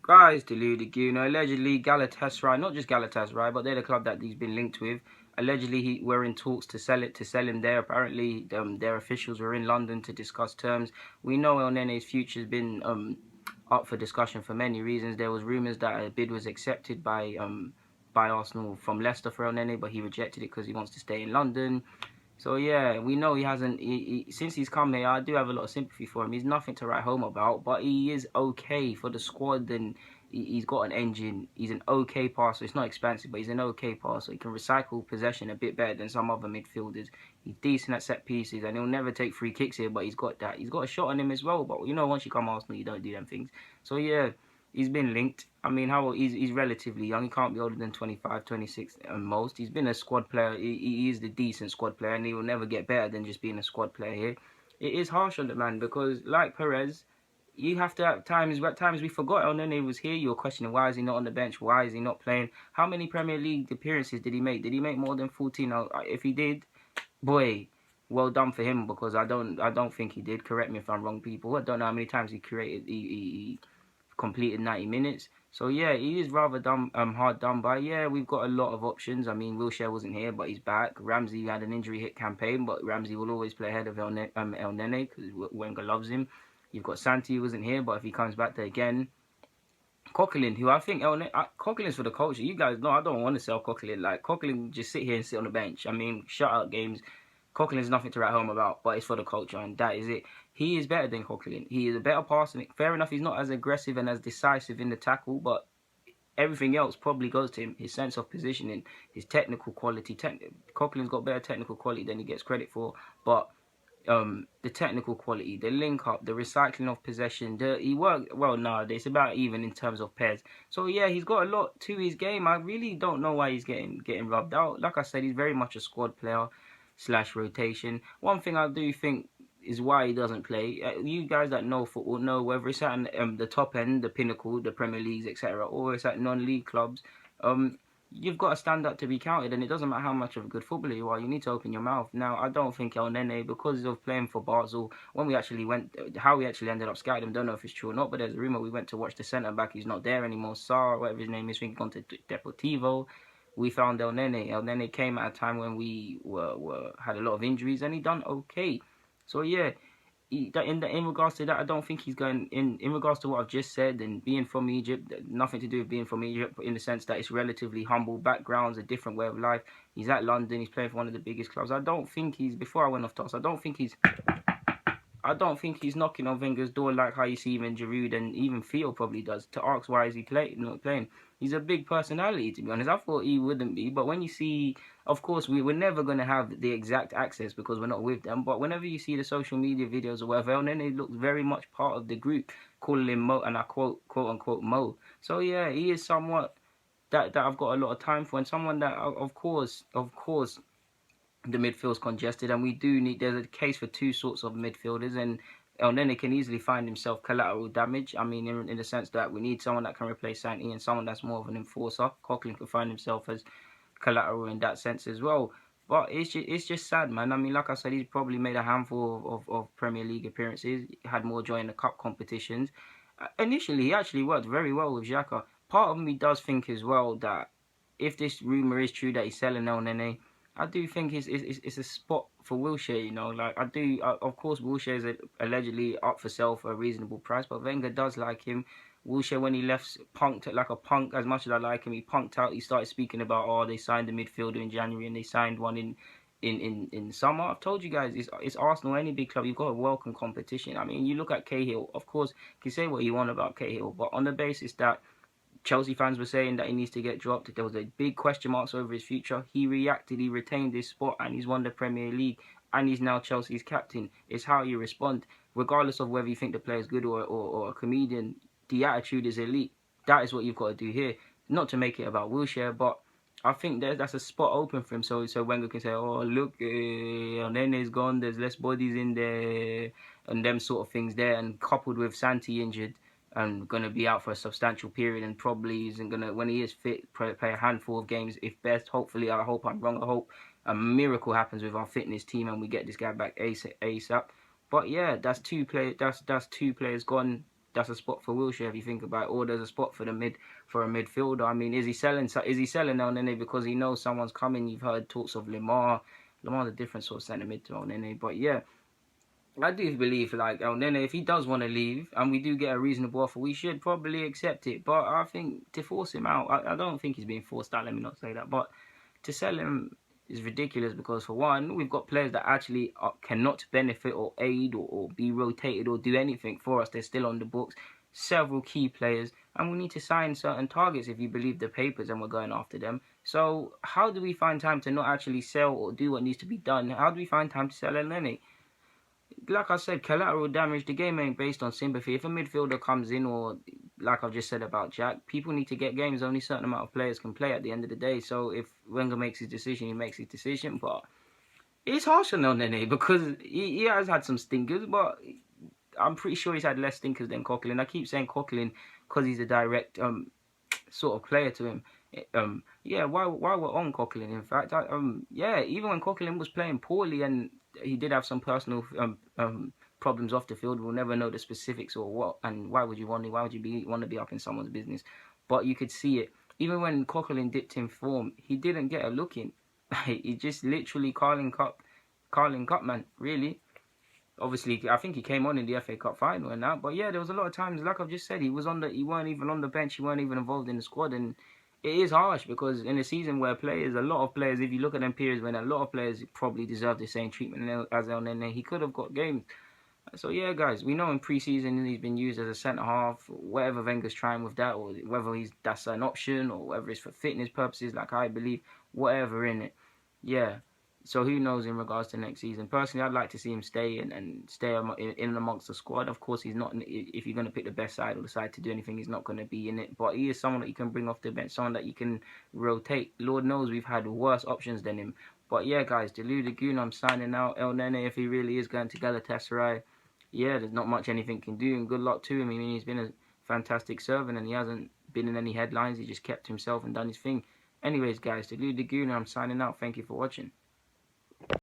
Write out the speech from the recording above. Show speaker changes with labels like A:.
A: Guys, deluded Guna. Allegedly, Galatasaray, not just Galatasaray, but they're the club that he's been linked with. Allegedly, we're in talks to sell him there. Apparently, their officials were in London to discuss terms. We know El Nene's future's been up for discussion for many reasons. There was rumours that a bid was accepted by Arsenal from Leicester for El Nene, but he rejected it because he wants to stay in London. So yeah, we know he hasn't. Since he's come here, I do have a lot of sympathy for him. He's nothing to write home about, but he is okay for the squad, and he's got an engine. He's an okay passer. It's not expensive, but he's an okay passer. He can recycle possession a bit better than some other midfielders. He's decent at set pieces, and he'll never take free kicks here. But he's got that. He's got a shot on him as well. But you know, once you come Arsenal, you don't do them things. So yeah. He's been linked. I mean, how old? He's relatively young. He can't be older than 25, 26 at most. He's been a squad player. He is the decent squad player, and he will never get better than just being a squad player here. It is harsh on the man because, like Perez, you have to have times. At times we forgot El Nene was here. You were questioning why is he not on the bench? Why is he not playing? How many Premier League appearances did he make? Did he make more than 14? If he did, boy, well done for him because I don't think he did. Correct me if I'm wrong, people. I don't know how many times he completed 90 minutes. So yeah, he is rather hard done by. Yeah, we've got a lot of options. I mean, Wilshere wasn't here, but he's back. Ramsey had an injury hit campaign, but Ramsey will always play ahead of El Nene because Wenger loves him. You've got Santi, who wasn't here, but if he comes back there again, Coquelin, who I think Coquelin's for the culture. You guys know I don't want to sell Coquelin. Like Coquelin, just sit here and sit on the bench. I mean, shut out games. Coquelin's nothing to write home about, but it's for the culture, and that is it. He is better than Coquelin. He is a better passer. Fair enough, he's not as aggressive and as decisive in the tackle, but everything else probably goes to him. His sense of positioning, his technical quality. Coquelin's got better technical quality than he gets credit for, but the technical quality, the link up, the recycling of possession, he worked well. It's about even in terms of pairs. So yeah, he's got a lot to his game. I really don't know why he's getting rubbed out. Like I said, he's very much a squad player / rotation. One thing I do think is why he doesn't play. You guys that know football know whether it's at the top end, the pinnacle, the Premier Leagues, etc., or it's at non-league clubs. You've got to stand up to be counted, and it doesn't matter how much of a good footballer you are. You need to open your mouth. Now, I don't think El Nene, because of playing for Basel, when we actually went, how we actually ended up scouting him, don't know if it's true or not, but there's a rumour we went to watch the centre-back. He's not there anymore. Sar, whatever his name is, I think he's gone to Deportivo. We found El Nene. El Nene came at a time when we had a lot of injuries, and he done okay. So, yeah. In regards to that, I don't think he's going in regards to what I've just said and being from Egypt, nothing to do with being from Egypt in the sense that it's relatively humble backgrounds, a different way of life. He's at London, he's playing for one of the biggest clubs. I don't think he's, before I went off toss, I don't think he's knocking on Wenger's door like how you see even Giroud and even Theo probably does to ask why is he not playing. He's a big personality, to be honest. I thought he wouldn't be, but when you see, of course, we're never going to have the exact access because we're not with them, but whenever you see the social media videos or whatever, and then it looks very much part of the group, calling him Mo, and I quote unquote Mo. So yeah, he is somewhat that I've got a lot of time for, and someone that, of course, the midfield's congested, and we do need. There's a case for two sorts of midfielders, and El Nene can easily find himself collateral damage. I mean, in the sense that we need someone that can replace Santi and someone that's more of an enforcer. Coquelin can find himself as collateral in that sense as well. But it's just sad, man. I mean, like I said, he's probably made a handful of Premier League appearances. He had more joy in the cup competitions. Initially, he actually worked very well with Xhaka. Part of me does think as well that if this rumour is true that he's selling El Nene, I do think it's a spot for Wilshere, you know. Like, of course, Wilshere is allegedly up for sale for a reasonable price, but Wenger does like him. Wilshere, when he left, punked like a punk. As much as I like him, he punked out. He started speaking about, oh, they signed a midfielder in January and they signed one in summer. I've told you guys, it's Arsenal, any big club, you've got to welcome competition. I mean, you look at Cahill, of course, you can say what you want about Cahill, but on the basis that Chelsea fans were saying that he needs to get dropped, there was a big question marks over his future. He reacted, he retained his spot, and he's won the Premier League, and he's now Chelsea's captain. It's how you respond, regardless of whether you think the player is good or a comedian. The attitude is elite. That is what you've got to do here. Not to make it about Wilshere, but I think that's a spot open for him. So Wenger can say, oh, look, Nene's gone, there's less bodies in there, and them sort of things there, and coupled with Santi injured, and going to be out for a substantial period, and probably isn't going to, when he is fit, play a handful of games, if best. Hopefully, I hope I'm wrong. I hope a miracle happens with our fitness team and we get this guy back ASAP. But yeah, that's two players gone. that's a spot for Wilshere if you think about it. Or there's a spot for a midfielder. I mean, is he selling El Nene because he knows someone's coming? You've heard talks of Lemar. Lemar's a different sort of centre mid to El Nene, but yeah. I do believe, like, El Nene, if he does want to leave and we do get a reasonable offer, we should probably accept it. But I think to force him out, I don't think he's being forced out, let me not say that. But to sell him is ridiculous because, for one, we've got players that actually cannot benefit or aid or be rotated or do anything for us. They're still on the books. Several key players. And we need to sign certain targets if you believe the papers and we're going after them. So how do we find time to not actually sell or do what needs to be done? How do we find time to sell El Nene? Like I said, collateral damage. The game ain't based on sympathy. If a midfielder comes in, or like I've just said about Jack, people need to get games. Only a certain amount of players can play at the end of the day. So if Wenger makes his decision, he makes his decision. But it's harsh on El Nene because he has had some stinkers, but I'm pretty sure he's had less stinkers than Coquelin. I keep saying Coquelin because he's a direct sort of player to him. Yeah, while we're on Coquelin, in fact, yeah, even when Coquelin was playing poorly and he did have some personal problems off the field, we'll never know the specifics or what. And why would you want to be up in someone's business? But you could see it. Even when Coquelin dipped in form, he didn't get a look in. He just literally Carling Cup man, really. Obviously, I think he came on in the FA Cup final and that. But yeah, there was a lot of times, like I've just said, he weren't even on the bench, he weren't even involved in the squad, and it is harsh because in a season where a lot of players, if you look at them periods when a lot of players probably deserve the same treatment as El Nene, he could have got games. So yeah, guys, we know in pre-season he's been used as a centre half, whatever Wenger's trying with that, or whether that's an option, or whether it's for fitness purposes, like I believe, whatever in it. Yeah. So who knows in regards to next season? Personally, I'd like to see him stay and stay in amongst the squad. Of course, he's not. If you're going to pick the best side or decide to do anything, he's not going to be in it. But he is someone that you can bring off the bench, someone that you can rotate. Lord knows we've had worse options than him. But yeah, guys, Delu Lagoon, I'm signing out. El Nene, if he really is going to Galatasaray, yeah, there's not much anything can do. And good luck to him. I mean, he's been a fantastic servant and he hasn't been in any headlines. He just kept himself and done his thing. Anyways, guys, Delu Lagoon, I'm signing out. Thank you for watching.